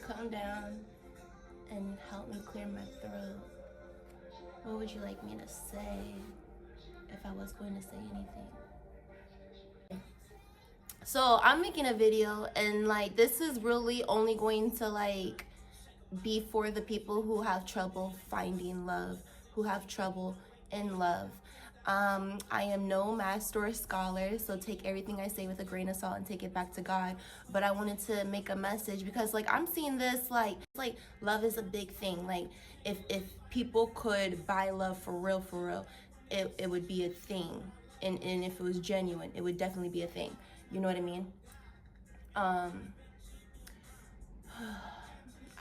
Calm down and help me clear my throat. What would you like me to say if I was going to say anything? So I'm making a video, and like this is really only going to like be for the people who have trouble finding love, who have trouble in love. I am no master or scholar, so take everything I say with a grain of salt and take it back to God. But I wanted to make a message because like I'm seeing this like love is a big thing. Like if people could buy love for real, it would be a thing. And if it was genuine, it would definitely be a thing. You know what I mean? I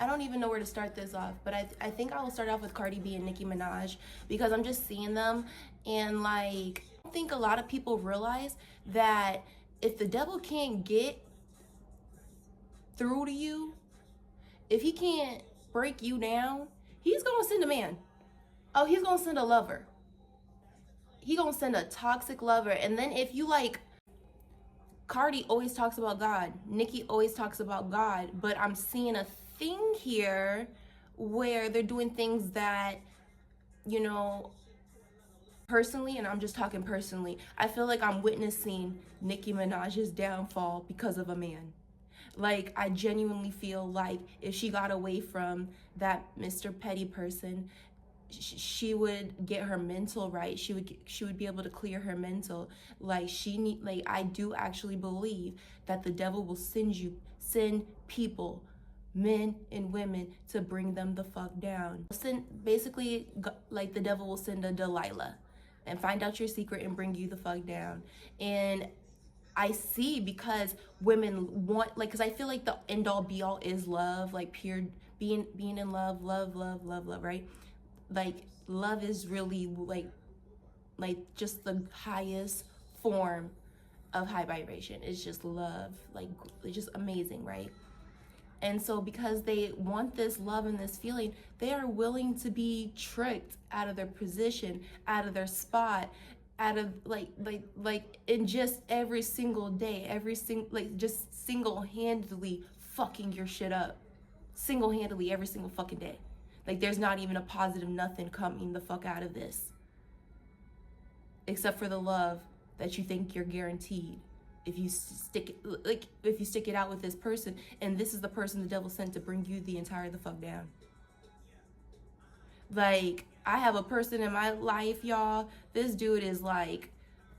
don't even know where to start this off, but I think I will start off with Cardi B and Nicki Minaj because I'm just seeing them, and like I think a lot of people realize that if the devil can't get through to you, if he can't break you down, he's gonna send a man. Oh, he's gonna send a lover. He gonna send a toxic lover. And then if you like, Cardi always talks about God, Nicki always talks about God, but I'm seeing a thing here where they're doing things that, you know, personally, and I'm just talking personally, I feel like I'm witnessing Nicki Minaj's downfall because of a man. Like, I genuinely feel like if she got away from that Mr. Petty person, she would get her mental right. She would be able to clear her mental. Like I do actually believe that the devil will send people, men and women, to bring them the fuck down. Basically, like the devil will send a Delilah and find out your secret and bring you the fuck down. And I see, because women want, like, because I feel like the end all be all is love, like pure being in love, right? Like love is really like just the highest form of high vibration. It's just love, like it's just amazing, right? And so because they want this love and this feeling, they are willing to be tricked out of their position, out of their spot, out of like in just every single day, just single-handedly fucking your shit up. Single-handedly every single fucking day. Like there's not even a positive nothing coming the fuck out of this. Except for the love that you think you're guaranteed. If you stick it out with this person, and this is the person the devil sent to bring you the fuck down. Like, I have a person in my life, y'all. This dude is like,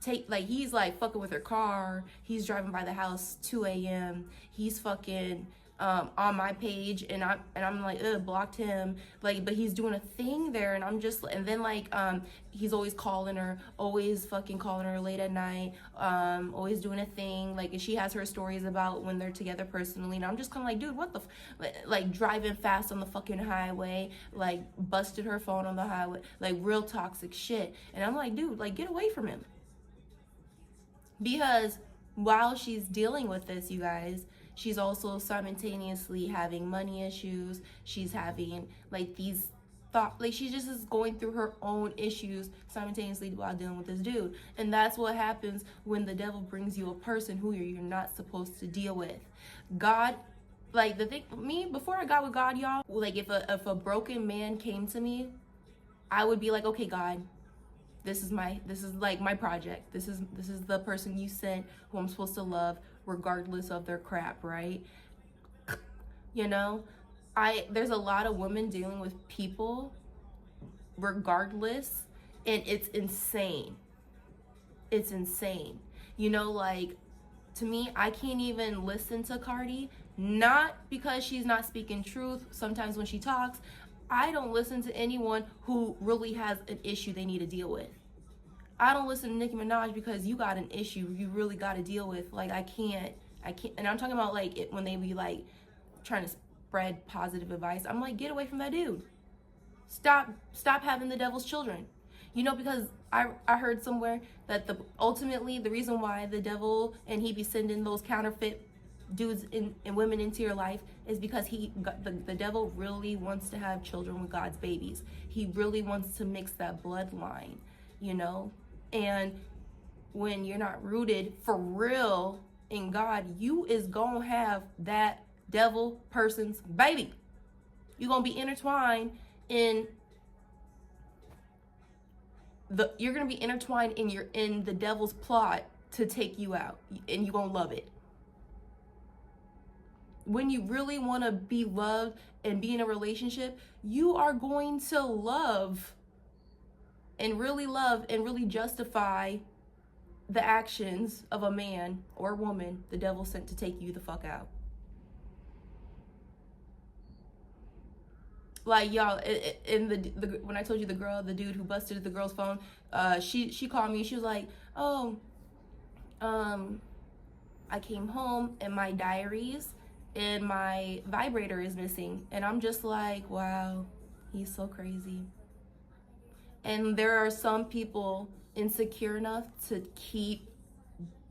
he's like fucking with her car. He's driving by the house 2 a.m. He's fucking on my page, and I'm like, ugh, blocked him. Like, but he's doing a thing there, and I'm just, and then like he's always calling her, always fucking calling her late at night, always doing a thing. Like, and she has her stories about when they're together personally, and I'm just kind of like, dude, what the like driving fast on the fucking highway, like busted her phone on the highway, like real toxic shit. And I'm like, dude, like get away from him. Because while she's dealing with this, you guys, she's also simultaneously having money issues. She's having like these like she just is going through her own issues simultaneously while dealing with this dude. And that's what happens when the devil brings you a person who you're not supposed to deal with. God, like the thing, me, before I got with God, y'all, like if a broken man came to me, I would be like, okay, God, this is like my project. This is the person you sent, who I'm supposed to love regardless of their crap, right? You know, there's a lot of women dealing with people regardless, and it's insane. It's insane. You know, like, to me, I can't even listen to Cardi, not because she's not speaking truth. Sometimes when she talks, I don't listen to anyone who really has an issue they need to deal with. I don't listen to Nicki Minaj because you got an issue you really got to deal with. Like, I can't, and I'm talking about like when they be like trying to spread positive advice. I'm like, get away from that dude. Stop having the devil's children. You know, because I heard somewhere that ultimately the reason why the devil and he be sending those counterfeit dudes and women into your life is because the devil really wants to have children with God's babies. He really wants to mix that bloodline, you know? And when you're not rooted for real in God, you is gonna have that devil person's baby. You're gonna be intertwined in in the devil's plot to take you out, and you're gonna love it. When you really want to be loved and be in a relationship, you are going to love and really justify the actions of a man or woman the devil sent to take you the fuck out. Like, y'all, in the when I told you the dude who busted the girl's phone, she called me. She was like, oh, I came home and my diaries and my vibrator is missing. And I'm just like, wow, he's so crazy. And there are some people insecure enough to keep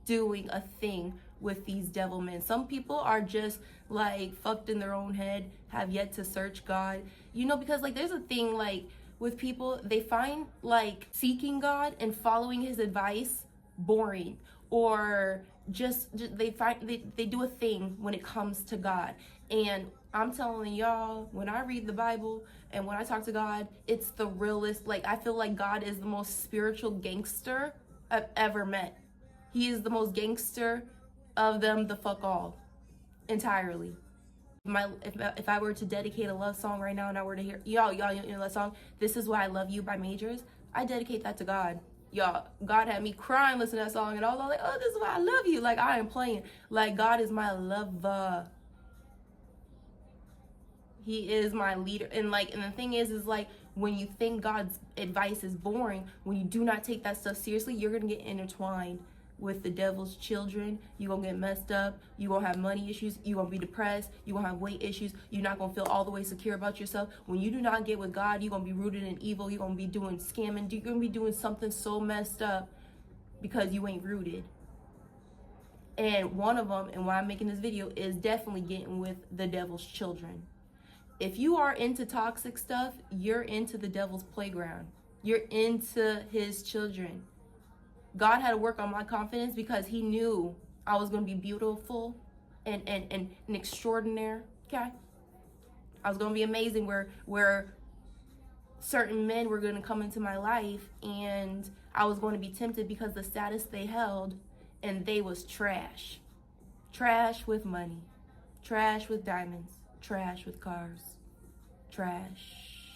doing a thing with these devil men. Some people are just like fucked in their own head, have yet to search God. You know, because like there's a thing like with people, they find like seeking God and following his advice boring, or just they do a thing when it comes to God. And I'm telling y'all, when I read the Bible and when I talk to God, it's the realest. Like, I feel like God is the most spiritual gangster I've ever met. He is the most gangster of them the fuck all, entirely. If I were to dedicate a love song right now and I were to hear, y'all, you know that song, This Is Why I Love You by Majors, I dedicate that to God. Y'all, God had me crying listening to that song, and I was like, oh, this is why I love you. Like, I am playing. Like, God is my lover. He is my leader. And the thing is like, when you think God's advice is boring, when you do not take that stuff seriously, you're gonna get intertwined with the devil's children. You're gonna get messed up. You're gonna have money issues. You're gonna be depressed. You're gonna have weight issues. You're not gonna feel all the way secure about yourself. When you do not get with God, you're gonna be rooted in evil. You're gonna be doing scamming. You're gonna be doing something so messed up because you ain't rooted. And one of them, and why I'm making this video, is definitely getting with the devil's children. If you are into toxic stuff, you're into the devil's playground. You're into his children. God had to work on my confidence because he knew I was going to be beautiful and extraordinary. Okay? I was going to be amazing, where certain men were going to come into my life, and I was going to be tempted because the status they held, and they was trash. Trash with money. Trash with diamonds. Trash with cars. Trash.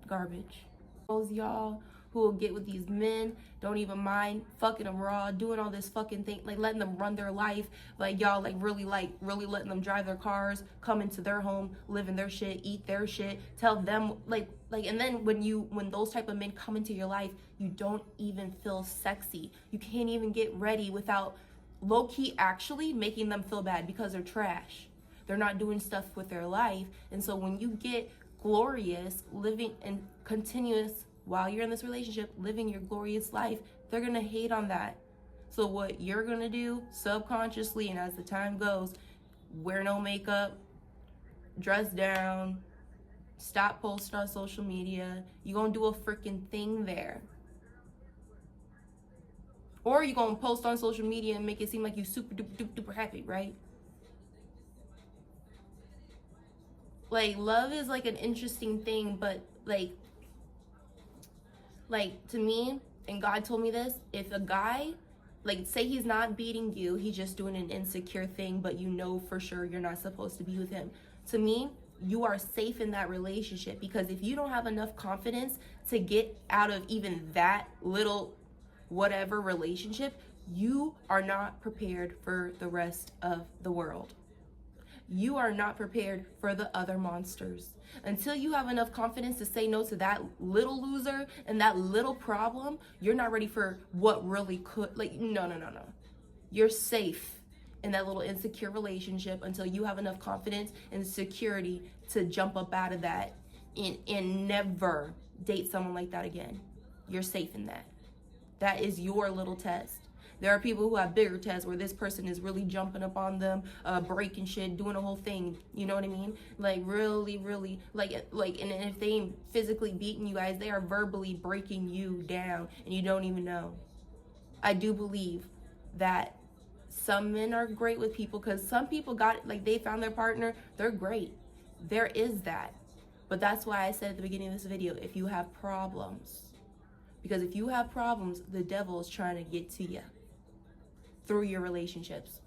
Garbage. Those y'all who will get with these men, don't even mind fucking them raw, doing all this fucking thing, like letting them run their life, like y'all really letting them drive their cars, come into their home, live in their shit, eat their shit, tell them like and then when those type of men come into your life, you don't even feel sexy. You can't even get ready without low-key actually making them feel bad because they're trash. They're not doing stuff with their life. And so when you get glorious, living and continuous while you're in this relationship, living your glorious life, they're gonna hate on that. So what you're gonna do subconsciously, and as the time goes, wear no makeup, dress down, stop posting on social media. You're gonna do a freaking thing there. Or you're gonna post on social media and make it seem like you super duper happy, right? Like, love is like an interesting thing, but like to me, and God told me this, if a guy, like, say he's not beating you, he's just doing an insecure thing, but you know for sure you're not supposed to be with him. To me, you are safe in that relationship, because if you don't have enough confidence to get out of even that little whatever relationship, you are not prepared for the rest of the world. You are not prepared for the other monsters. Until you have enough confidence to say no to that little loser and that little problem, you're not ready for what really could, like, no. You're safe in that little insecure relationship until you have enough confidence and security to jump up out of that and never date someone like that again. You're safe in that. That is your little test. There are people who have bigger tests where this person is really jumping up on them, breaking shit, doing a whole thing. You know what I mean? Like, really, and if they ain't physically beating you guys, they are verbally breaking you down and you don't even know. I do believe that Some men are great with people, because some people got, like, they found their partner, they're great. There is that. But that's why I said at the beginning of this video, if you have problems, because if you have problems, the devil is trying to get to you through your relationships.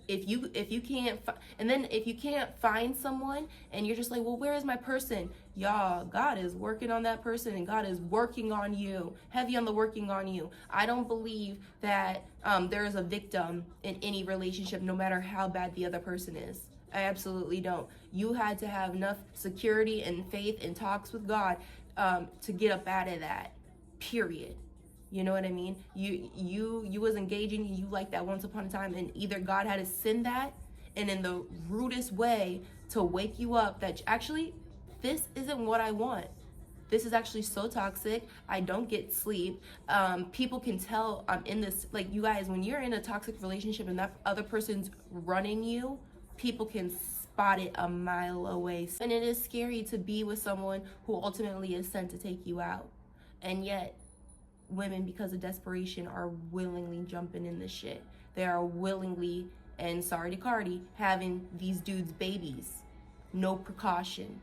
If you can't, and then if you can't find someone and you're just like, well, where is my person? Y'all, God is working on that person, and God is working on you, heavy on the working on you. I don't believe that there is a victim in any relationship, no matter how bad the other person is. I absolutely don't. You had to have enough security and faith and talks with God to get up out of that, period. You know what I mean? You was engaging, and you like that once upon a time, and either God had to send that, and in the rudest way to wake you up that actually this isn't what I want. This is actually so toxic. I don't get sleep. People can tell I'm in this, like, you guys, when you're in a toxic relationship and that other person's running you, people can spot it a mile away. And it is scary to be with someone who ultimately is sent to take you out. And yet women, because of desperation, are willingly jumping in this shit. They are willingly, and sorry to Cardi, having these dudes babies. No precaution.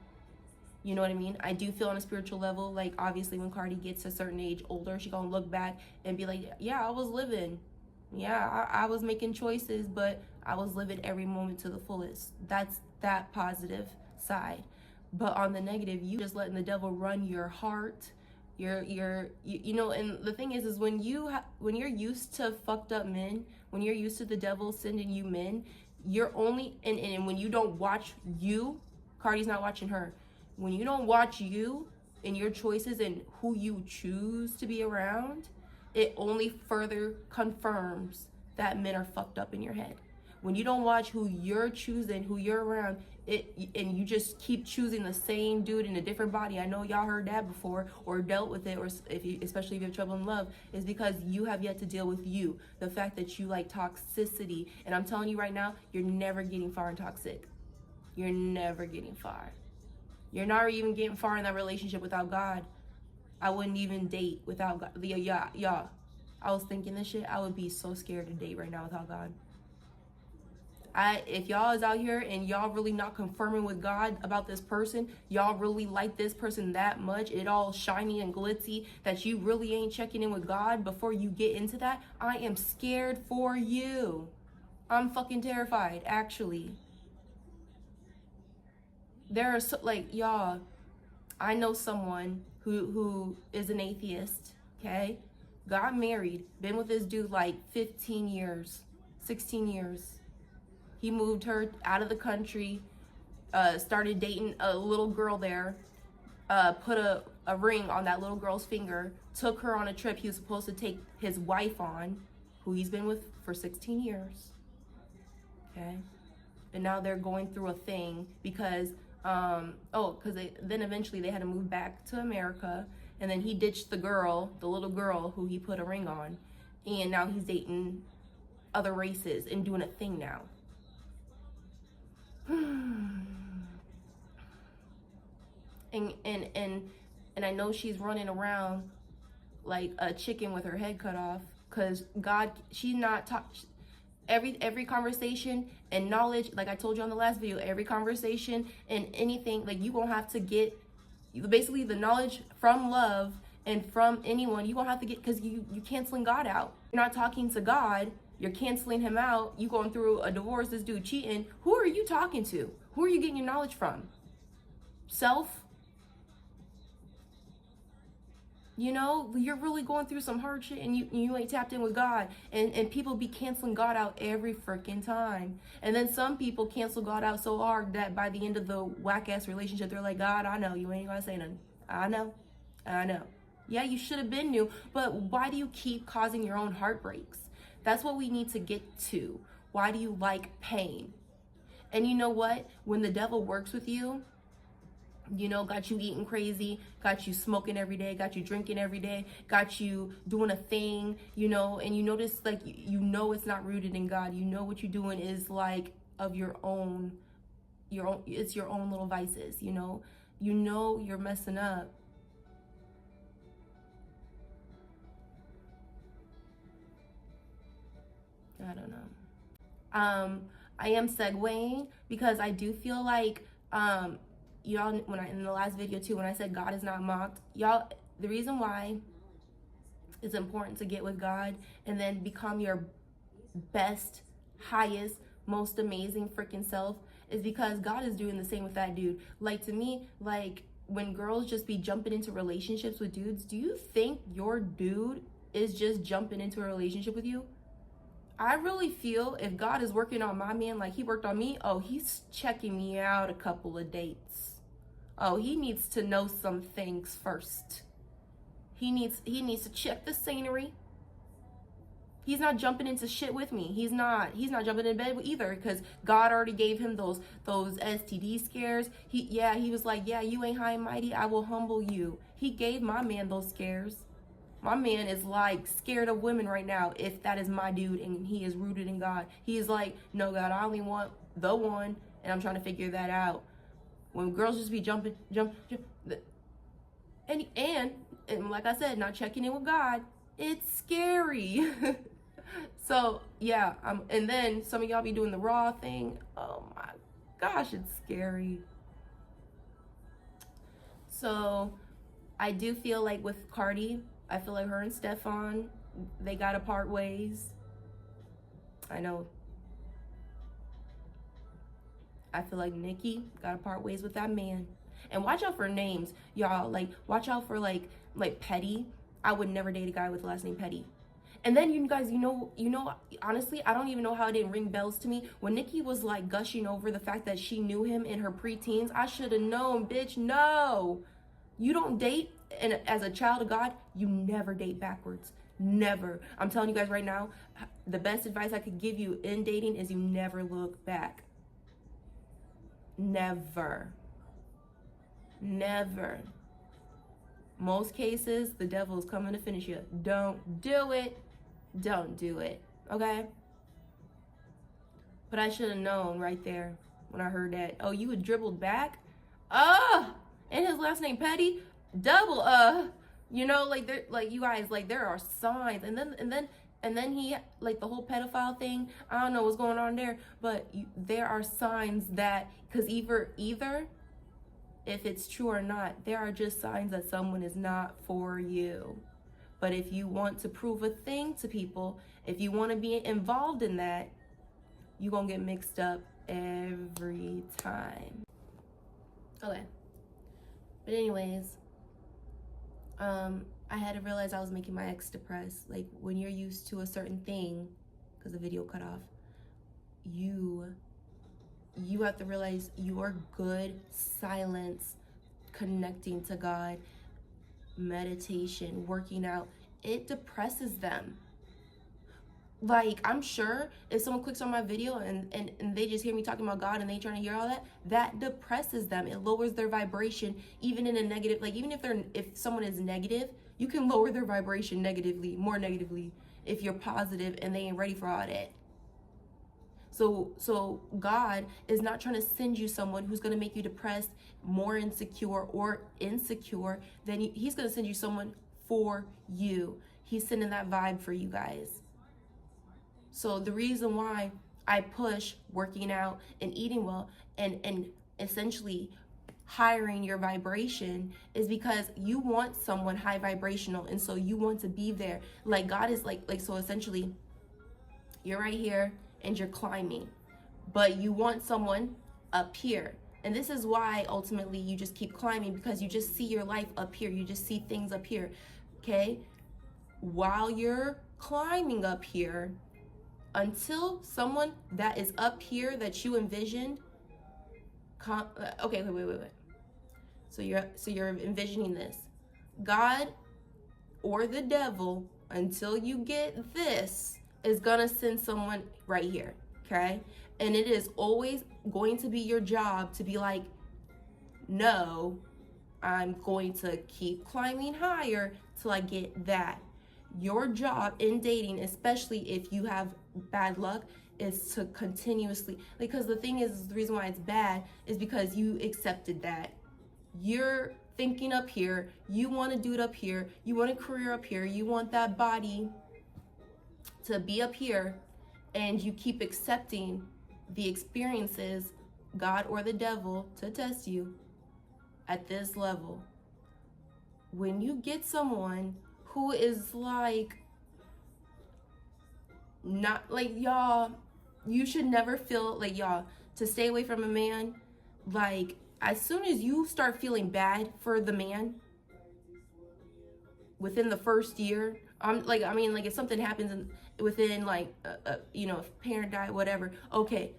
You know what I mean? I do feel on a spiritual level, like, obviously when Cardi gets a certain age older, she gonna look back and be like, yeah, I was living. Yeah, I was making choices, but I was living every moment to the fullest. That's that positive side. But on the negative, you just letting the devil run your heart. You know, and the thing is when you're used to fucked up men, when you're used to the devil sending you men, you're only, and when you don't watch you, Cardi's not watching her. When you don't watch you and your choices and who you choose to be around, it only further confirms that men are fucked up in your head. When you don't watch who you're choosing, who you're around, and you just keep choosing the same dude in a different body. I know y'all heard that before, or dealt with it, or especially if you have trouble in love, is because you have yet to deal with you. The fact that you like toxicity. And I'm telling you right now, you're never getting far in toxic. You're never getting far. You're not even getting far in that relationship without God. I wouldn't even date without God. Y'all, I was thinking this shit. I would be so scared to date right now without God. If y'all is out here and y'all really not confirming with God about this person, y'all really like this person that much, it all shiny and glitzy, that you really ain't checking in with God before you get into that, I am scared for you. I'm fucking terrified, actually. There are y'all, I know someone who is an atheist, okay? Got married, been with this dude like 15 years, 16 years. He moved her out of the country, started dating a little girl there, put a ring on that little girl's finger, took her on a trip he was supposed to take his wife on, who he's been with for 16 years, okay? And now they're going through a thing because, then eventually they had to move back to America, and then he ditched the little girl who he put a ring on, and now he's dating other races and doing a thing now. And I know she's running around like a chicken with her head cut off, because God, she's not every conversation and knowledge, like I told you on the last video, every conversation and anything, like, you gonna have to get basically the knowledge from love and from anyone. You gonna have to get, because you canceling God out. You're not talking to God, you're canceling him out. You going through a divorce, this dude cheating. Who are you talking to? Who are you getting your knowledge from? Self? You know, you're really going through some hard shit, and you ain't tapped in with God. And people be canceling God out every freaking time. And then some people cancel God out so hard that by the end of the whack-ass relationship, they're like, God, I know, you ain't gonna say nothing. I know. Yeah, you should have been new, but why do you keep causing your own heartbreaks? That's what we need to get to. Why do you like pain? And you know what? When the devil works with you, you know, got you eating crazy, got you smoking every day, got you drinking every day, got you doing a thing, you know, and you notice, like, you know it's not rooted in God. You know what you're doing is like of your own, it's your own little vices, you know you're messing up. I don't know. I am segueing because I do feel like, y'all, in the last video too, when I said God is not mocked, y'all, the reason why it's important to get with God and then become your best, highest, most amazing freaking self is because God is doing the same with that dude. Like, to me, like, when girls just be jumping into relationships with dudes, do you think your dude is just jumping into a relationship with you? I really feel if God is working on my man like he worked on me, oh, he's checking me out a couple of dates. Oh, he needs to know some things first. He needs to check the scenery. He's not jumping into shit with me. He's not jumping in bed either, because God already gave him those STD scares. He was like, yeah, you ain't high and mighty, I will humble you. He gave my man those scares. My man is like scared of women right now, if that is my dude and he is rooted in God. He is like, no, God, I only want the one, and I'm trying to figure that out. When girls just be jumping, and like I said, not checking in with God, it's scary. So yeah, and then some of y'all be doing the raw thing. Oh my gosh, it's scary. So I do feel like with Cardi, I feel like her and Stefan, they gotta part ways. I know. I feel like Nicki gotta part ways with that man. And watch out for names, y'all. Like, watch out for like Petty. I would never date a guy with the last name Petty. And then you guys, you know, honestly, I don't even know how it didn't ring bells to me. When Nicki was like gushing over the fact that she knew him in her preteens, I should have known, bitch. No. You don't date, and as a child of God, you never date backwards. Never. I'm telling you guys right now, the best advice I could give you in dating is you never look back. Never. Never. Most cases, the devil is coming to finish you. Don't do it. Don't do it. Okay? But I should have known right there when I heard that. Oh, you had dribbled back? And his last name Petty? Double, you know, like you guys, like, there are signs. And then he, like, the whole pedophile thing, I don't know what's going on there, but there are signs that, because either if it's true or not, there are just signs that someone is not for you. But if you want to prove a thing to people, if you want to be involved in that, you're going to get mixed up every time. Okay. But anyways, I had to realize I was making my ex depressed. Like, when you're used to a certain thing, because the video cut off, you have to realize your good silence, connecting to God, meditation, working out, it depresses them. Like, I'm sure if someone clicks on my video and they just hear me talking about God and they trying to hear all that depresses them. It lowers their vibration, even in a negative, like, even if someone is negative, you can lower their vibration more negatively if you're positive and they ain't ready for all that. So God is not trying to send you someone who's going to make you depressed, more insecure, then he's going to send you someone for you. He's sending that vibe for you guys. So the reason why I push working out and eating well and essentially hiring your vibration is because you want someone high vibrational, and so you want to be there. Like, God is like so essentially you're right here and you're climbing, but you want someone up here. And this is why ultimately you just keep climbing, because you just see your life up here. You just see things up here. Okay? While you're climbing up here, until someone that is up here that you envisioned, okay, wait. So you're envisioning this. God or the devil, until you get this, is gonna send someone right here, okay? And it is always going to be your job to be like, no, I'm going to keep climbing higher till I get that. Your job in dating, especially if you have bad luck, is to continuously, because the thing is, the reason why it's bad is because you accepted that. You're thinking up here, you want to do it up here, you want a career up here, you want that body to be up here, and you keep accepting the experiences, God or the devil, to test you at this level. When you get someone who is like, not like, y'all, you should never feel like, y'all, to stay away from a man, like, as soon as you start feeling bad for the man within the first year, like, I mean, like, if something happens within, like, you know, if a parent died, whatever, okay,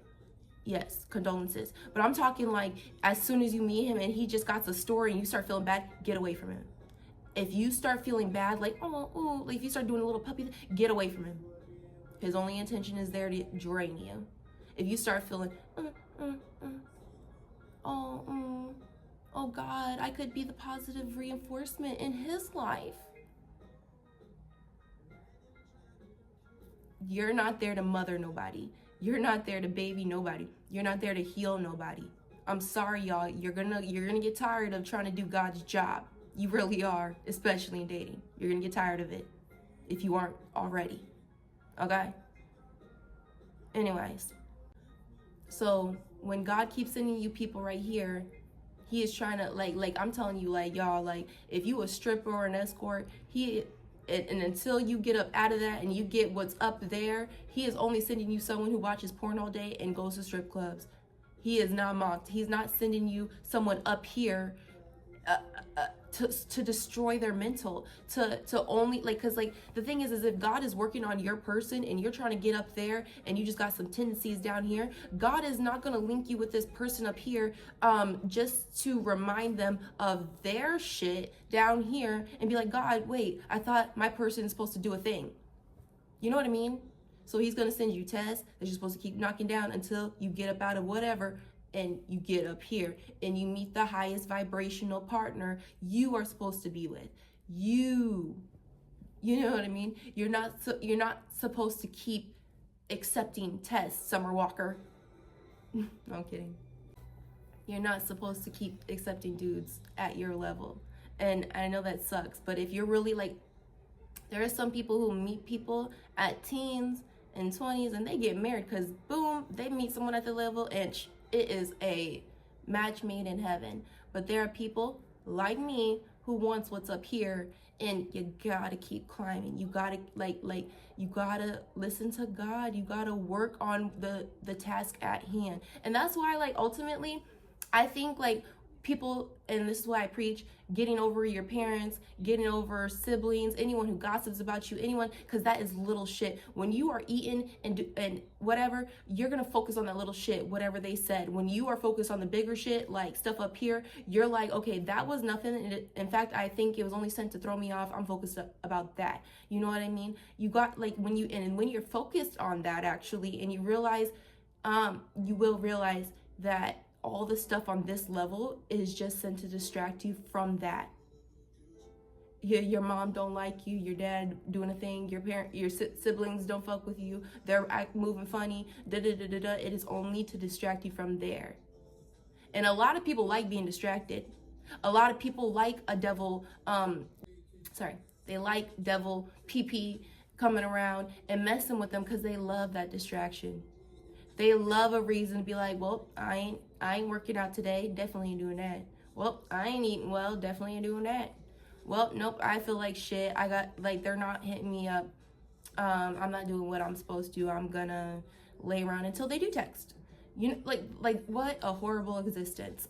yes, condolences. But I'm talking like, as soon as you meet him and he just got the story and you start feeling bad, get away from him. If you start feeling bad, like, oh, like if you start doing a little puppy, get away from him. His only intention is there to drain you. If you start feeling, oh God, I could be the positive reinforcement in his life. You're not there to mother nobody. You're not there to baby nobody. You're not there to heal nobody. I'm sorry, y'all. You're gonna get tired of trying to do God's job. You really are, especially in dating. You're gonna get tired of it if you aren't already. Okay? Anyways, so when God keeps sending you people right here, he is trying to, like I'm telling you, like, y'all, like, if you a stripper or an escort, and until you get up out of that and you get what's up there, he is only sending you someone who watches porn all day and goes to strip clubs. He is not mocked. He's not sending you someone up here to destroy their mental, to only, like, because, like, the thing is if God is working on your person and you're trying to get up there and you just got some tendencies down here, God is not going to link you with this person up here just to remind them of their shit down here and be like, God, wait, I thought my person is supposed to do a thing. You know what I mean? So he's going to send you tests that you're supposed to keep knocking down until you get up out of whatever and you get up here and you meet the highest vibrational partner you are supposed to be with. You know what I mean? You're not supposed to keep accepting tests, Summer Walker. No, I'm kidding. You're not supposed to keep accepting dudes at your level. And I know that sucks, but if you're really, like, there are some people who meet people at teens and 20s and they get married because, boom, they meet someone at the level and it is a match made in heaven. But there are people like me who wants what's up here, and you gotta keep climbing. You gotta, like you gotta listen to God. You gotta work on the task at hand. And that's why, like, ultimately, I think, like, people, and this is why I preach, getting over your parents, getting over siblings, anyone who gossips about you, anyone, because that is little shit. When you are eating and whatever, you're gonna focus on that little shit, whatever they said. When you are focused on the bigger shit, like stuff up here, you're like, okay, that was nothing. In fact, I think it was only sent to throw me off. I'm focused about that. You know what I mean? You got, like, when you're focused on that, actually, and you realize, you will realize that all the stuff on this level is just sent to distract you from that. Your mom don't like you, your dad doing a thing, your siblings don't fuck with you, they're moving funny, it is only to distract you from there. And a lot of people like being distracted. A lot of people like a devil, they like devil PP coming around and messing with them because they love that distraction. They love a reason to be like, well, I ain't working out today. Definitely ain't doing that. Well, I ain't eating well. Definitely ain't doing that. Well, nope, I feel like shit. I got, like, they're not hitting me up. I'm not doing what I'm supposed to. I'm gonna lay around until they do text. You know, like what a horrible existence,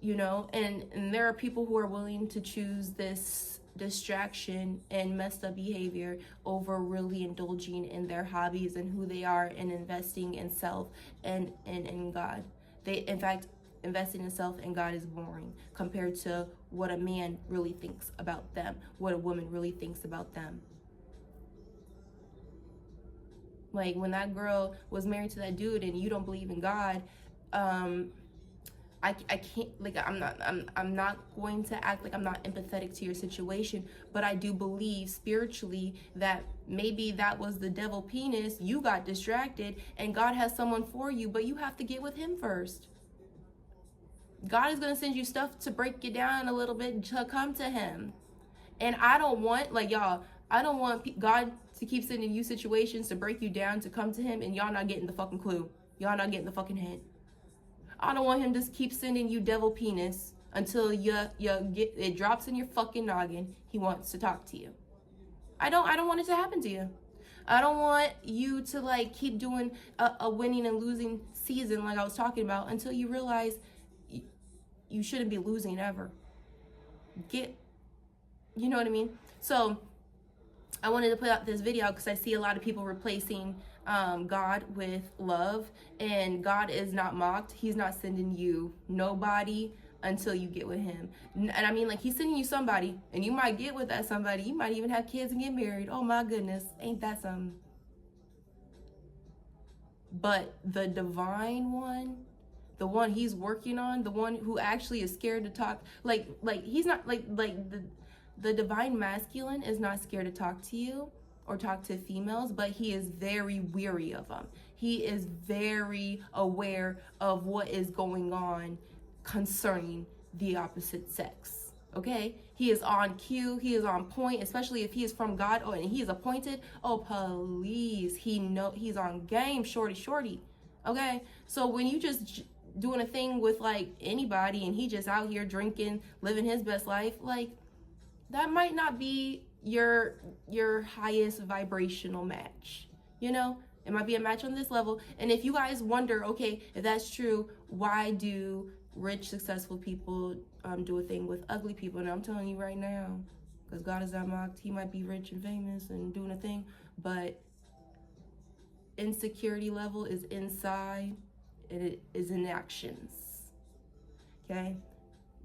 you know? And there are people who are willing to choose this distraction and messed up behavior over really indulging in their hobbies and who they are and investing in self and in God. They, in fact, investing in self and God is boring compared to what a man really thinks about them, what a woman really thinks about them. Like, when that girl was married to that dude and you don't believe in God, I can't, like, I'm not going to act like I'm not empathetic to your situation, but I do believe spiritually that maybe that was the devil penis, you got distracted, and God has someone for you, but you have to get with him first. God is going to send you stuff to break you down a little bit to come to him. And I don't want, like, y'all, I don't want God to keep sending you situations to break you down, to come to him, and y'all not getting the fucking clue. Y'all not getting the fucking hint. I don't want him to keep sending you devil penis until you get it drops in your fucking noggin. He wants to talk to you. I don't want it to happen to you. I don't want you to like keep doing a winning and losing season like I was talking about until you realize you shouldn't be losing ever. You know what I mean? So I wanted to put out this video because I see a lot of people replacing God with love, and God is not mocked. He's not sending you nobody until you get with him. And I mean, like, he's sending you somebody, and you might get with that somebody. You might even have kids and get married. Oh my goodness, ain't that something? But the divine one, the one he's working on, the one who actually is scared to talk, like he's not like the divine masculine is not scared to talk to you or talk to females, but he is very weary of them. He is very aware of what is going on concerning the opposite sex. Okay, he is on cue, he is on point, especially if he is from God. Oh, and he is appointed. Oh, please, he's on game, shorty. Okay, so when you just doing a thing with like anybody and he just out here drinking, living his best life, like, that might not be your highest vibrational match. You know, it might be a match on this level. And if you guys wonder, okay, if that's true, why do rich, successful people do a thing with ugly people? And I'm telling you right now, because God is not mocked. He might be rich and famous and doing a thing, but insecurity level is inside and it is in actions. Okay?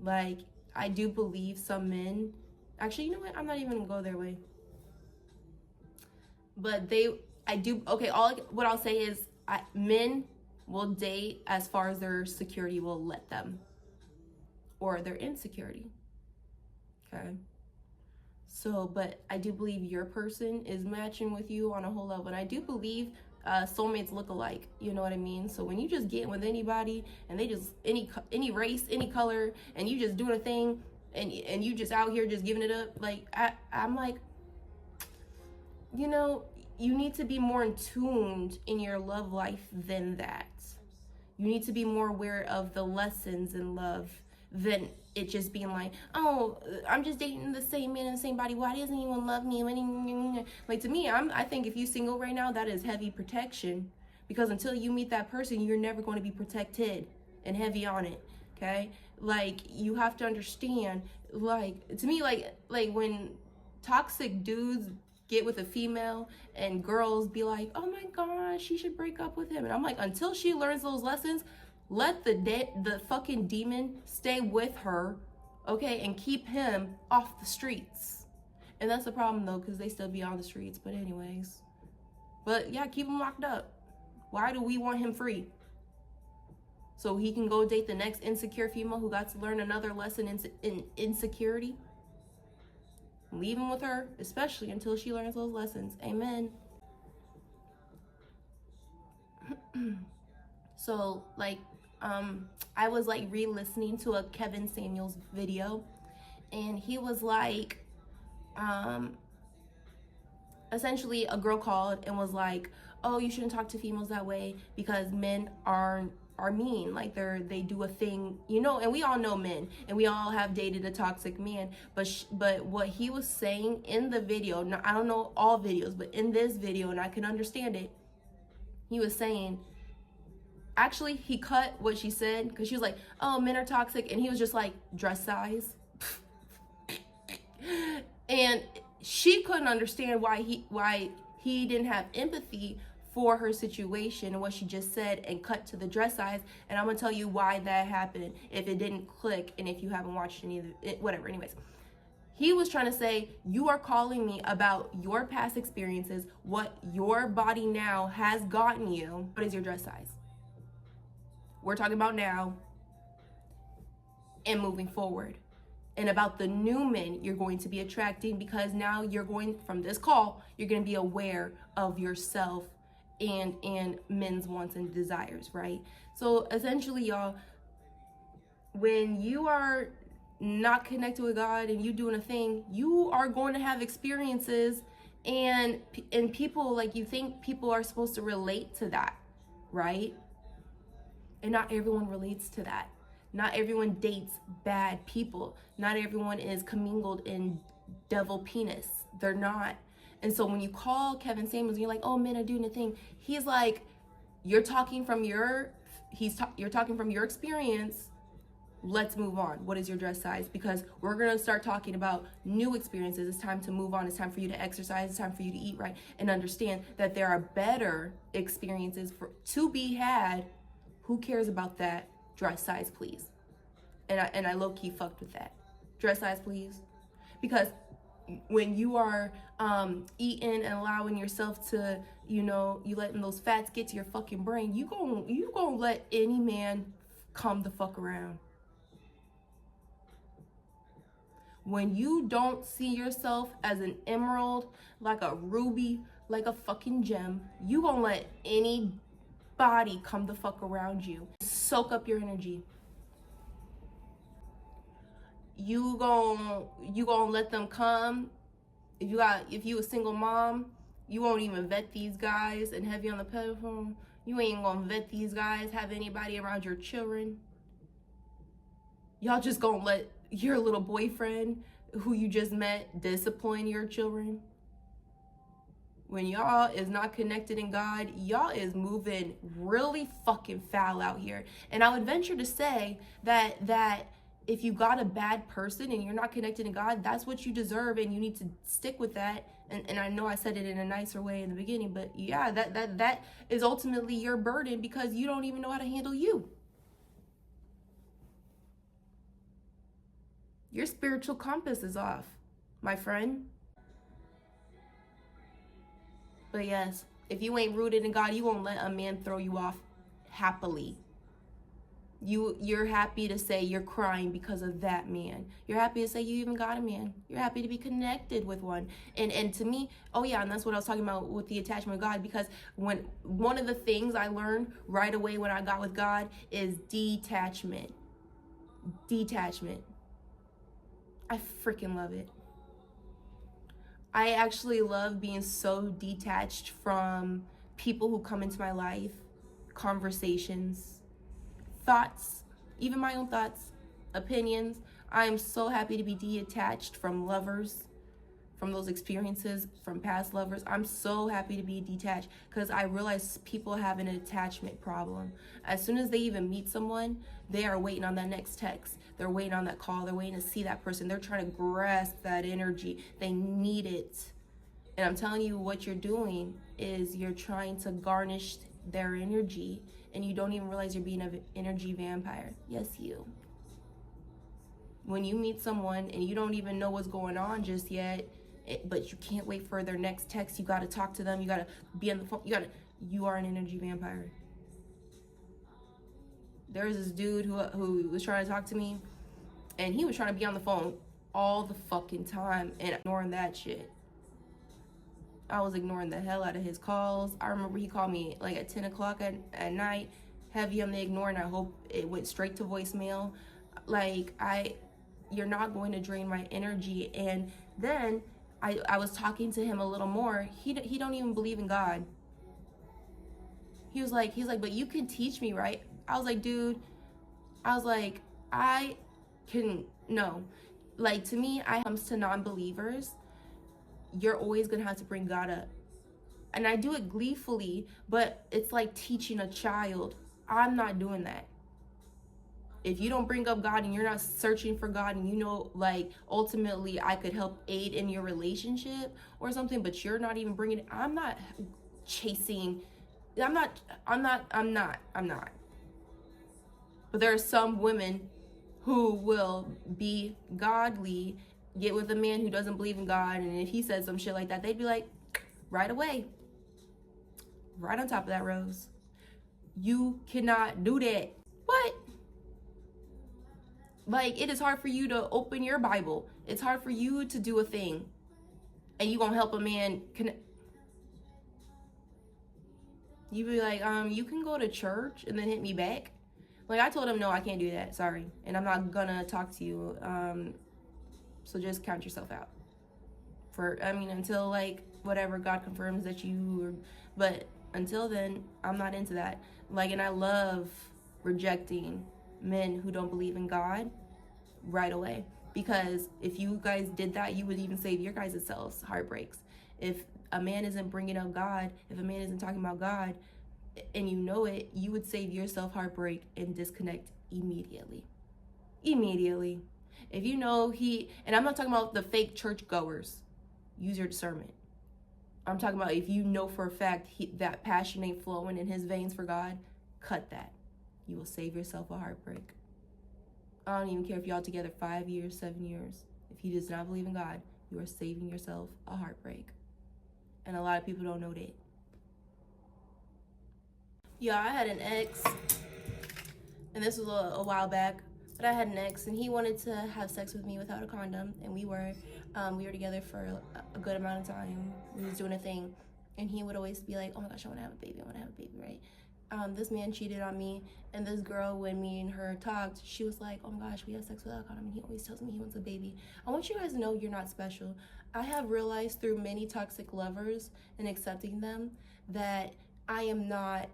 Like, I do believe some men, actually, you know what? I'm not even gonna go their way. But what I'll say is men will date as far as their security will let them, or their insecurity. Okay. So, but I do believe your person is matching with you on a whole level. And I do believe soulmates look alike. You know what I mean? So when you just get with anybody and they just, any race, any color, and you just doing a thing and you just out here just giving it up, like, I'm like, you know, you need to be more in tuned in your love life than that. You need to be more aware of the lessons in love than it just being like, oh, I'm just dating the same man and the same body. Why doesn't anyone love me? Like, to me, I think if you're single right now, that is heavy protection, because until you meet that person, you're never going to be protected and heavy on it. Okay, like, you have to understand. Like, to me, like when toxic dudes get with a female and girls be like, oh my gosh, she should break up with him, and I'm like, until she learns those lessons, let the fucking demon stay with her, okay, and keep him off the streets. And that's the problem though, because they still be on the streets. But anyways, but yeah, keep him locked up. Why do we want him free? So he can go date the next insecure female who got to learn another lesson in insecurity? Leave him with her, especially until she learns those lessons. Amen. So, like, I was like re-listening to a Kevin Samuels video, and he was like, essentially a girl called and was like, oh, you shouldn't talk to females that way because men are mean. Like, they do a thing, you know, and we all know men, and we all have dated a toxic man. But what he was saying in the video, now, I don't know all videos, but in this video, and I can understand it, he was saying, actually, he cut what she said, because she was like, oh, men are toxic, and he was just like, dress size. And she couldn't understand why he didn't have empathy for her situation and what she just said, and cut to the dress size. And I'm gonna tell you why that happened if it didn't click, and if you haven't watched any of it, whatever. Anyways, he was trying to say, you are calling me about your past experiences, what your body now has gotten you. What is your dress size? We're talking about now and moving forward, and about the new men you're going to be attracting, because now you're going, from this call, you're going to be aware of yourself and men's wants and desires, right? So essentially, y'all, when you are not connected with God and you doing a thing, you are going to have experiences And people, like, you think people are supposed to relate to that, right? And not everyone relates to that. Not everyone dates bad people. Not everyone is commingled in devil penis. They're not. And so when you call Kevin Samuels, you're like, oh, men are doing a thing. He's like, you're talking from your experience. Let's move on. What is your dress size? Because we're going to start talking about new experiences. It's time to move on. It's time for you to exercise. It's time for you to eat right and understand that there are better experiences to be had. Who cares about that? Dress size, please. And I low-key fucked with that. Dress size, please. Because when you are eating and allowing yourself to, you letting those fats get to your fucking brain, you gonna let any man come the fuck around. When you don't see yourself as an emerald, like a ruby, like a fucking gem, you gonna let any body come the fuck around you. Soak up your energy. You gonna let them come. If you a single mom, you won't even vet these guys and have you on the pedestal. You ain't gonna vet these guys, have anybody around your children. Y'all just gonna let your little boyfriend who you just met discipline your children. When y'all is not connected in God, y'all is moving really fucking foul out here. And I would venture to say that if you got a bad person and you're not connected in God, that's what you deserve, and you need to stick with that. And I know I said it in a nicer way in the beginning, but yeah, that is ultimately your burden, because you don't even know how to handle you. Your spiritual compass is off, my friend. But yes, if you ain't rooted in God, you won't let a man throw you off happily. You're happy to say you're crying because of that man. You're happy to say you even got a man. You're happy to be connected with one. And to me, oh yeah, and that's what I was talking about with the attachment of God, because one of the things I learned right away when I got with God is detachment. Detachment. I freaking love it. I actually love being so detached from people who come into my life, conversations, thoughts, even my own thoughts, opinions. I am so happy to be detached from lovers, from those experiences, from past lovers. I'm so happy to be detached, because I realize people have an attachment problem. As soon as they even meet someone, they are waiting on that next text. They're waiting on that call. They're waiting to see that person. They're trying to grasp that energy. They need it. And I'm telling you, what you're doing is you're trying to garnish their energy, and you don't even realize you're being an energy vampire. Yes, you. When you meet someone and you don't even know what's going on just yet, but you can't wait for their next text, you got to talk to them, you got to be on the phone, you are an energy vampire. There's this dude who was trying to talk to me, and he was trying to be on the phone all the fucking time and ignoring that shit. I was ignoring the hell out of his calls. I remember he called me like at 10 o'clock at night, heavy on the ignore, and I hope it went straight to voicemail. Like, you're not going to drain my energy. And then I was talking to him a little more. He don't even believe in God. He's like, but you can teach me, right? I was like, dude, I can, no. Like, to me, when it comes to non-believers, you're always gonna have to bring God up. And I do it gleefully, but it's like teaching a child. I'm not doing that. If you don't bring up God and you're not searching for God, and like, ultimately I could help aid in your relationship or something, but you're not even bringing it. I'm not chasing. I'm not. But there are some women who will be godly, get with a man who doesn't believe in God, and if he says some shit like that, they'd be like, right away, right on top of that, Rose. You cannot do that. What? Like, it is hard for you to open your Bible. It's hard for you to do a thing, and you gonna help a man connect. You be like, you can go to church and then hit me back. Like, I told him, no, I can't do that. Sorry. And I'm not gonna talk to you. So just count yourself out. Until, like, whatever God confirms that you, but until then, I'm not into that. Like, and I love rejecting men who don't believe in God right away, because if you guys did that, you would even save your guys' selves heartbreaks. If a man isn't bringing up God, if a man isn't talking about God, and you know it, you would save yourself heartbreak and disconnect immediately. If you know and I'm not talking about the fake church goers, use your discernment. I'm talking about if you know for a fact that passion ain't flowing in his veins for God, cut that. You will save yourself a heartbreak. I don't even care if y'all together 5 years, 7 years. If he does not believe in God, you are saving yourself a heartbreak. And a lot of people don't know that. Yeah, I had an ex, and this was a while back, but I had an ex, and he wanted to have sex with me without a condom, and we were together for a good amount of time. We was doing a thing, and he would always be like, oh my gosh, I want to have a baby, right? This man cheated on me, and this girl, when me and her talked, she was like, oh my gosh, we have sex without a condom, and he always tells me he wants a baby. I want you guys to know you're not special. I have realized through many toxic lovers and accepting them that I am not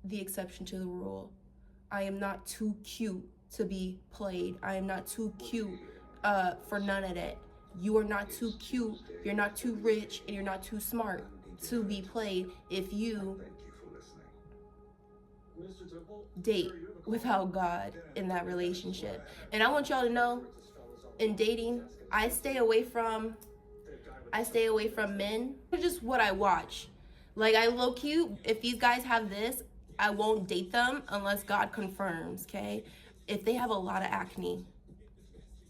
the exception to the rule. I am not too cute to be played. I am not too cute for none of that. You are not too cute, you're not too rich, and you're not too smart to be played if you date without God in that relationship. And I want y'all to know, in dating, I stay away from men. It's just what I watch. Like, I low key, if these guys have this, I won't date them unless God confirms, okay? If they have a lot of acne,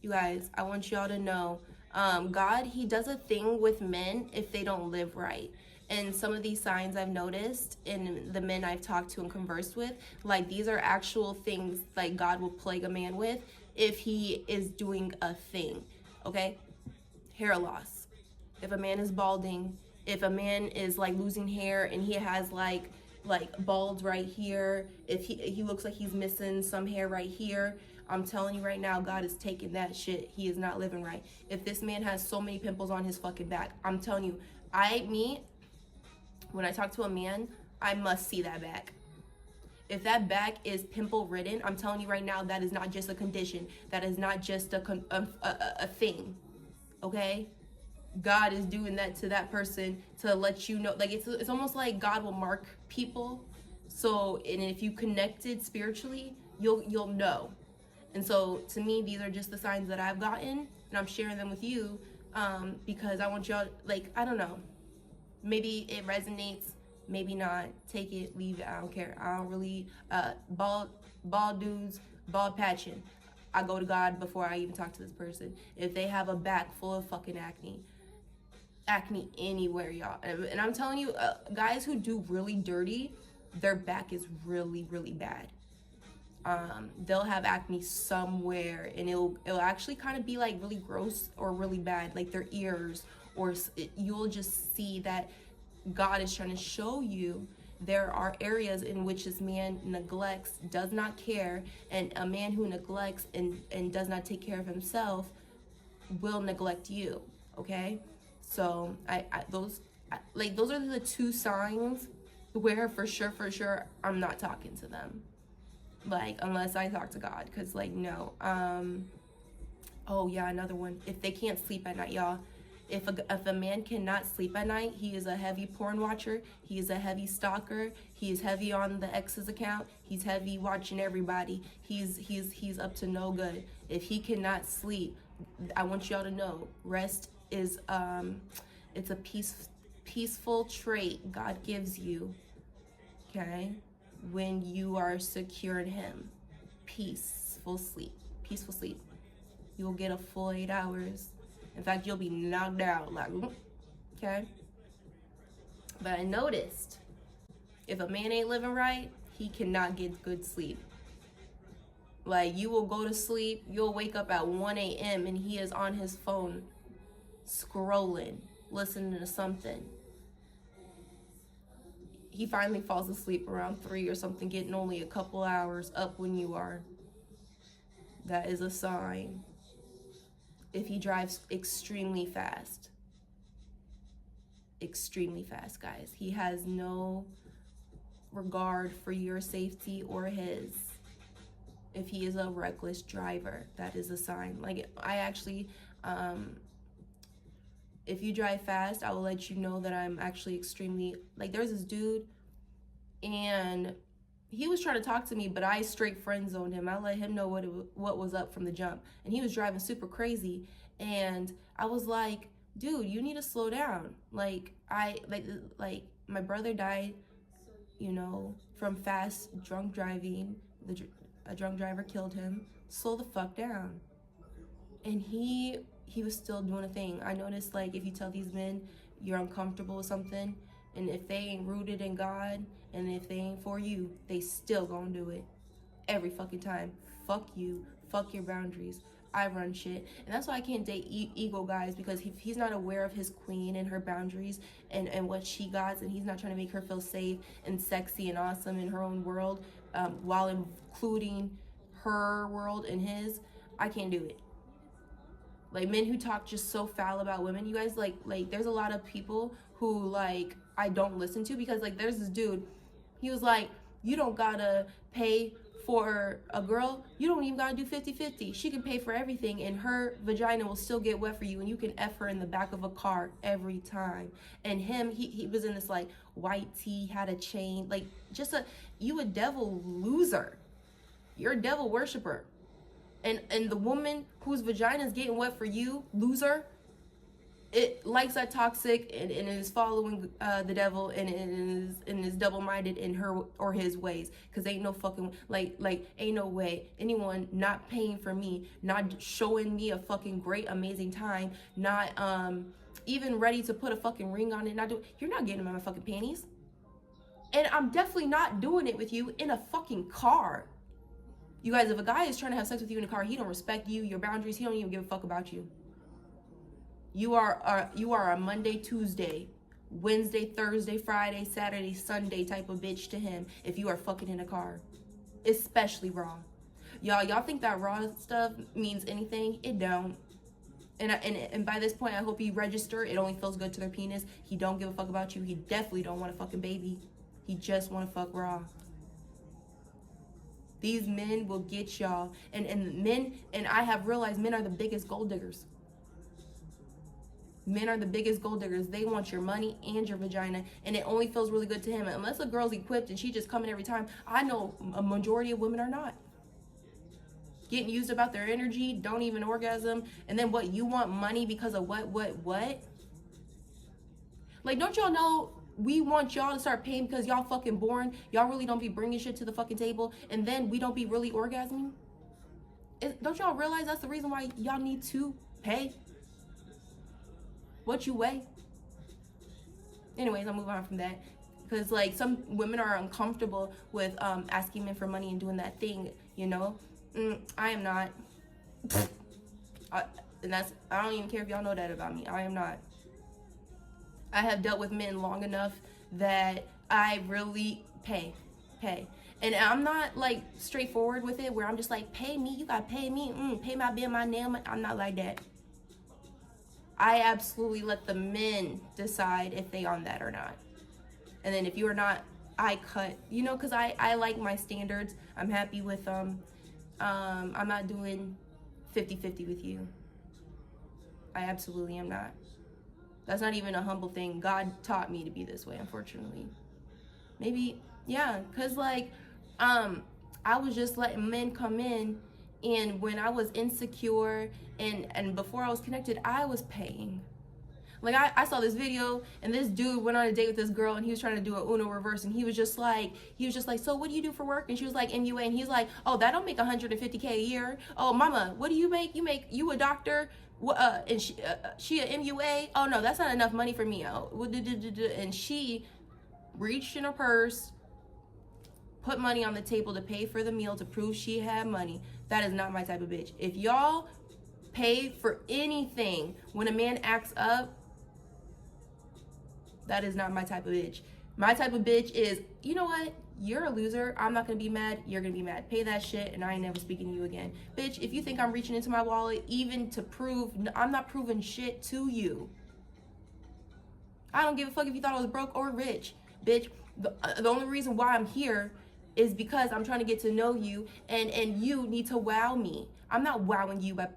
you guys, I want y'all to know, God, he does a thing with men if they don't live right. And some of these signs I've noticed in the men I've talked to and conversed with, like, these are actual things like God will plague a man with if he is doing a thing, okay? Hair loss. If a man is balding, if a man is like losing hair and he has like bald right here, if he looks like he's missing some hair right here, I'm telling you right now, God is taking that shit. He is not living right. If this man has so many pimples on his fucking back, I'm telling you, when I talk to a man, I must see that back. If that back is pimple ridden, I'm telling you right now, that is not just a condition. That is not just a thing, okay? God is doing that to that person to let you know. Like, it's almost like God will mark people. So, and if you connected spiritually, you'll know. And so, to me, these are just the signs that I've gotten, and I'm sharing them with you because I want y'all, like, I don't know. Maybe it resonates, maybe not. Take it, leave it, I don't care. I don't really, bald dudes, bald patching. I go to God before I even talk to this person. If they have a back full of fucking acne anywhere, y'all. And I'm telling you, guys who do really dirty, their back is really, really bad. They'll have acne somewhere, and it'll actually kind of be like really gross or really bad, like their ears, or you'll just see that God is trying to show you there are areas in which this man neglects, does not care, and a man who neglects and does not take care of himself will neglect you, okay? So those are the two signs where for sure I'm not talking to them, like, unless I talk to God, because like, no. Oh yeah, another one. If they can't sleep at night, y'all. If a man cannot sleep at night, he is a heavy porn watcher. He is a heavy stalker. He is heavy on the ex's account. He's heavy watching everybody. He's up to no good. If he cannot sleep, I want y'all to know, rest is it's a peaceful trait God gives you, okay, when you are secure in him. Peaceful sleep. You'll get a full 8 hours. In fact, you'll be knocked out, like, okay? But I noticed, if a man ain't living right, he cannot get good sleep. Like, you will go to sleep, you'll wake up at 1 a.m. and he is on his phone, scrolling, listening to something. He finally falls asleep around 3 or something, getting only a couple hours up when you are. That is a sign. If he drives extremely fast, extremely fast, guys. He has no regard for your safety or his. If he is a reckless driver, that is a sign. Like, I actually, if you drive fast, I will let you know that I'm actually extremely, like, there's this dude, and he was trying to talk to me, but I straight friend zoned him. I let him know what was up from the jump, and he was driving super crazy, and I was like, dude, you need to slow down. Like, my brother died, you know, from fast drunk driving. A drunk driver killed him. Slow the fuck down. And he was still doing a thing. I noticed, like, if you tell these men you're uncomfortable with something, and if they ain't rooted in God, and if they ain't for you, they still gonna do it. Every fucking time. Fuck you. Fuck your boundaries. I run shit. And that's why I can't date ego guys, because he's not aware of his queen and her boundaries and what she got, and he's not trying to make her feel safe and sexy and awesome in her own world, while including her world and his. I can't do it. Like, men who talk just so foul about women, you guys, like there's a lot of people who, like, I don't listen to, because, like, there's this dude, he was like, you don't gotta pay for a girl, you don't even gotta do 50-50. She can pay for everything, and her vagina will still get wet for you, and you can F her in the back of a car every time. And him, he was in this, like, white tee, had a chain, like, just you a devil loser. You're a devil worshiper. And the woman whose vagina is getting wet for you, loser, it likes that toxic and is following the devil and is double-minded in her or his ways. Because ain't no fucking, like ain't no way anyone not paying for me, not showing me a fucking great, amazing time, not even ready to put a fucking ring on it, you're not getting in my fucking panties. And I'm definitely not doing it with you in a fucking car. You guys, if a guy is trying to have sex with you in a car, he don't respect you, your boundaries, he don't even give a fuck about you. You are a Monday, Tuesday, Wednesday, Thursday, Friday, Saturday, Sunday type of bitch to him if you are fucking in a car. Especially raw. Y'all think that raw stuff means anything? It don't. And by this point, I hope you register. It only feels good to their penis. He don't give a fuck about you. He definitely don't want a fucking baby. He just want to fuck raw. These men will get y'all. And men, and I have realized men are the biggest gold diggers. Men are the biggest gold diggers. They want your money and your vagina, and it only feels really good to him. Unless a girl's equipped and she just coming every time, I know a majority of women are not. Getting used about their energy, don't even orgasm, and then what, you want money because of what? Like, don't y'all know we want y'all to start paying because y'all fucking born? Y'all really don't be bringing shit to the fucking table, and then we don't be really orgasming? Don't y'all realize that's the reason why y'all need to pay? What you weigh? Anyways, I'll move on from that. Because, like, some women are uncomfortable with asking men for money and doing that thing, you know? I am not. I don't even care if y'all know that about me. I am not. I have dealt with men long enough that I really pay. And I'm not, like, straightforward with it, where I'm just like, pay me, you gotta pay me, pay my bill, my nail. I'm not like that. I absolutely let the men decide if they on that or not. And then if you are not, I cut, you know, because I like my standards. I'm happy with them. I'm not doing 50-50 with you. I absolutely am not. That's not even a humble thing. God taught me to be this way, unfortunately. Maybe, yeah, because, like, I was just letting men come in, and when I was insecure and before I was connected, I was paying. Like, I saw this video, and this dude went on a date with this girl, and he was trying to do a Uno reverse, and he was just like, so what do you do for work? And she was like, MUA, and he's like, oh, that don't make $150K a year. Oh, mama, what do you make? You a doctor? And she a MUA? Oh, no, that's not enough money for me. And she reached in her purse, put money on the table to pay for the meal to prove she had money. That is not my type of bitch. If y'all pay for anything when a man acts up, that is not my type of bitch. My type of bitch is, you know what? You're a loser. I'm not going to be mad. You're going to be mad. Pay that shit, and I ain't never speaking to you again. Bitch, if you think I'm reaching into my wallet even to prove, I'm not proving shit to you. I don't give a fuck if you thought I was broke or rich, bitch. The only reason why I'm here is because I'm trying to get to know you, and you need to wow me. I'm not wowing you by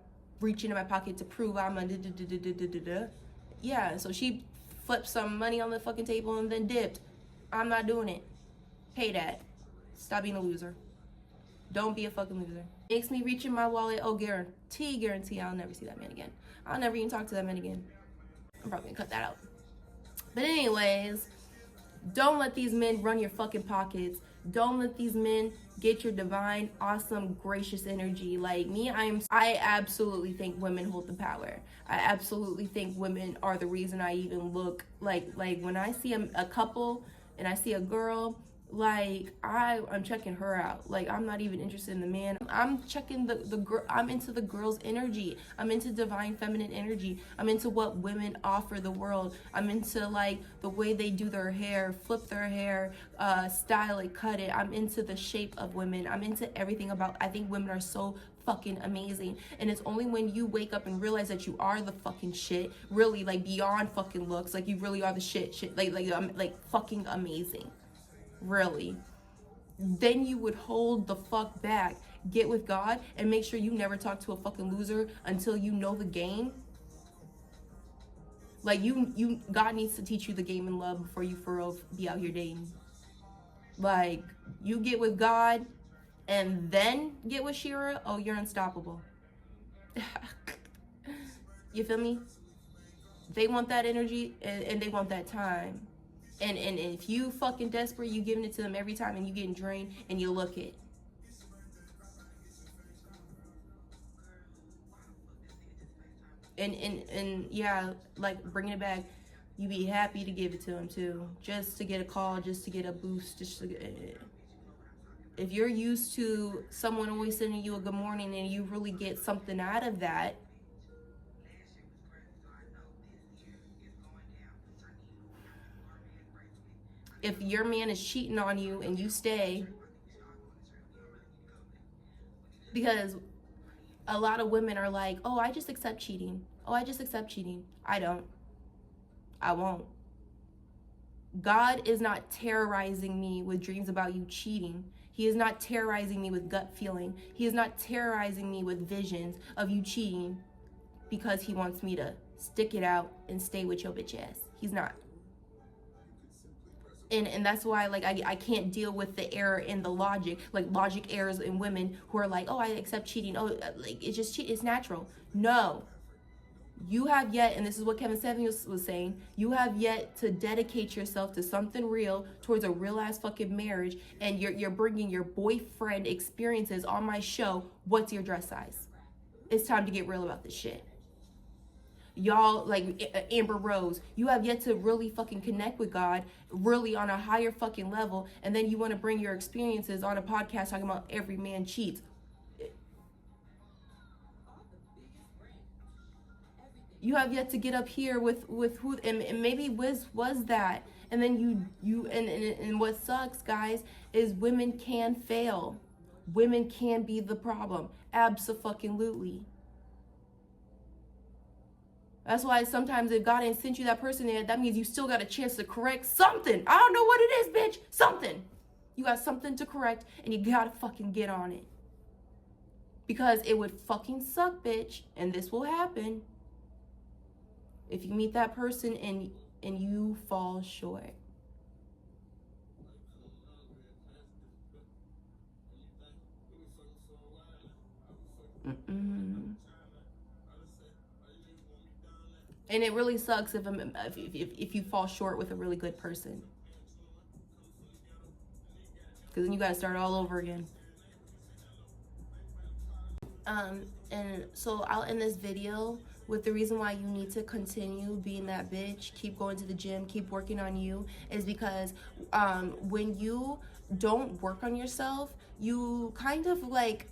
reaching in my pocket to prove I'm a da-da-da-da-da-da-da. Yeah, so she flipped some money on the fucking table and then dipped. I'm not doing it. Pay that. Stop being a loser. Don't be a fucking loser. Makes me reach in my wallet. Oh, guarantee I'll never see that man again. I'll never even talk to that man again. I'm probably gonna cut that out. But anyways, don't let these men run your fucking pockets. Don't let these men get your divine, awesome, gracious energy. Like me, I absolutely think women hold the power. I absolutely think women are the reason I even look like when I see a couple and I see a girl, like I'm checking her out. Like I'm not even interested in the man. I'm checking the girl. I'm into the girl's energy. I'm into divine feminine energy. I'm into what women offer the world. I'm into like the way they do their hair, flip their hair, style it, cut it. I'm into the shape of women. I'm into everything about. I think women are so fucking amazing, and it's only when you wake up and realize that you are the fucking shit, really, like beyond fucking looks, like you really are the shit, like fucking amazing. Really, then you would hold the fuck back, get with God, and make sure you never talk to a fucking loser until you know the game. Like God needs to teach you the game in love before you for real be out here dating. Like you get with God and then get with Shira, oh, you're unstoppable. You feel me? They want that energy and they want that time. And if you fucking desperate, you giving it to them every time and you getting drained and you look it. And yeah, like bringing it back, you be happy to give it to them too. Just to get a call, just to get a boost, just to get, if you're used to someone always sending you a good morning and you really get something out of that, if your man is cheating on you and you stay, because a lot of women are like, oh, I just accept cheating. Oh, I just accept cheating. I don't. I won't. God is not terrorizing me with dreams about you cheating. He is not terrorizing me with gut feeling. He is not terrorizing me with visions of you cheating because he wants me to stick it out and stay with your bitch ass. He's not. And that's why like I can't deal with the error in the logic, like logic errors in women who are like, oh, I accept cheating. Oh, like it's just it's natural. No. You have yet, and this is what Kevin Samuels was saying, you have yet to dedicate yourself to something real, towards a real ass fucking marriage, and you're bringing your boyfriend experiences on my show. What's your dress size? It's time to get real about this shit. Y'all, like Amber Rose, you have yet to really fucking connect with God, really on a higher fucking level, and then you want to bring your experiences on a podcast talking about every man cheats. You have yet to get up here with who, and maybe Wiz was that, and then you and what sucks, guys, is women can fail. Women can be the problem. Abso-fucking-lutely. That's why sometimes if God ain't sent you that person there, that means you still got a chance to correct something. I don't know what it is, bitch. Something. You got something to correct, and you gotta fucking get on it. Because it would fucking suck, bitch, and this will happen if you meet that person and you fall short. Mm-mm. And it really sucks if you fall short with a really good person, because then you got to start all over again. And so I'll end this video with the reason why you need to continue being that bitch, keep going to the gym, keep working on you, is because when you don't work on yourself, you kind of like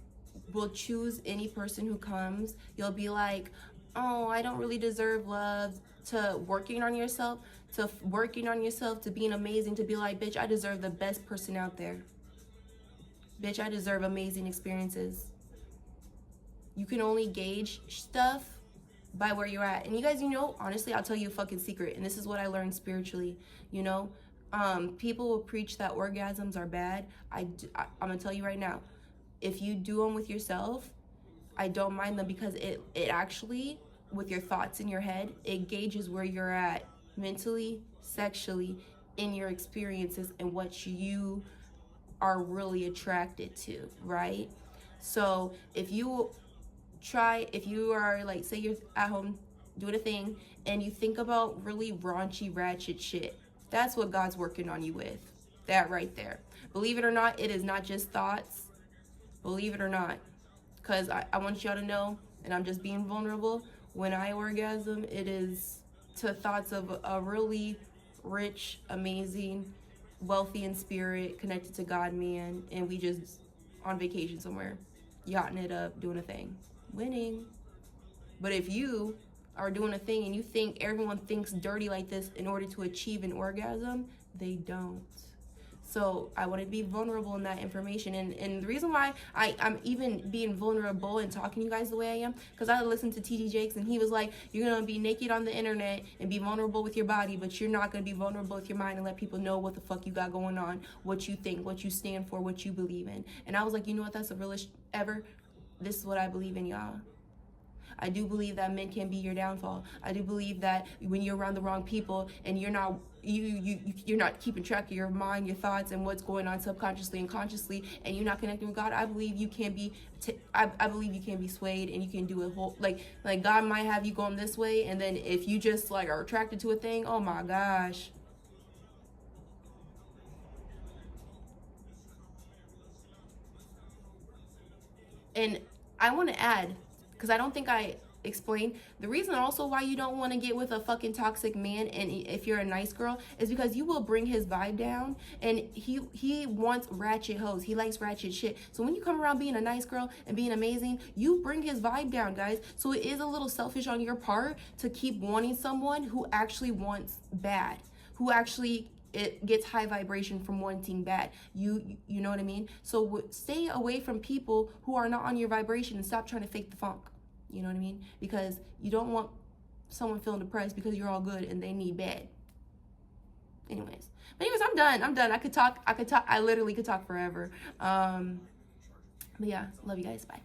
will choose any person who comes. You'll be like, oh, I don't really deserve love, to working on yourself, to being amazing, to be like, bitch, I deserve the best person out there. Bitch, I deserve amazing experiences. You can only gauge stuff by where you're at. And you guys, honestly, I'll tell you a fucking secret, and this is what I learned spiritually. People will preach that orgasms are bad. I'm gonna tell you right now, if you do them with yourself, I don't mind them, because it actually, with your thoughts in your head, it gauges where you're at mentally, sexually, in your experiences, and what you are really attracted to, right? So if you are like, say you're at home doing a thing and you think about really raunchy, ratchet shit, that's what God's working on you with. That right there. Believe it or not, it is not just thoughts. Believe it or not. Because I want y'all to know, and I'm just being vulnerable, when I orgasm, it is to thoughts of a really rich, amazing, wealthy in spirit, connected to God man, and we just on vacation somewhere, yachting it up, doing a thing, winning. But if you are doing a thing and you think everyone thinks dirty like this in order to achieve an orgasm, they don't. So I want to be vulnerable in that information. And the reason why I'm even being vulnerable and talking to you guys the way I am, because I listened to TD Jakes, and he was like, you're going to be naked on the internet and be vulnerable with your body, but you're not going to be vulnerable with your mind and let people know what the fuck you got going on, what you think, what you stand for, what you believe in. And I was like, you know what, that's the realest ever. This is what I believe in, y'all. I do believe that men can be your downfall. I do believe that when you're around the wrong people and you're not keeping track of your mind, your thoughts, and what's going on subconsciously and consciously, and you're not connecting with God, I believe you can be I believe you can be swayed, and you can do a whole like God might have you going this way, and then if you just like are attracted to a thing, oh my gosh. And I want to add, because I don't think I explained the reason also why you don't want to get with a fucking toxic man, and if you're a nice girl, is because you will bring his vibe down, and he wants ratchet hoes. He likes ratchet shit. So when you come around being a nice girl and being amazing, you bring his vibe down, guys. So it is a little selfish on your part to keep wanting someone who actually wants bad, who actually it gets high vibration from wanting bad. You know what I mean? So stay away from people who are not on your vibration, and stop trying to fake the funk. You know what I mean? Because you don't want someone feeling depressed because you're all good and they need bad. But anyways, I'm done. I could talk. I literally could talk forever. But yeah, love you guys. Bye.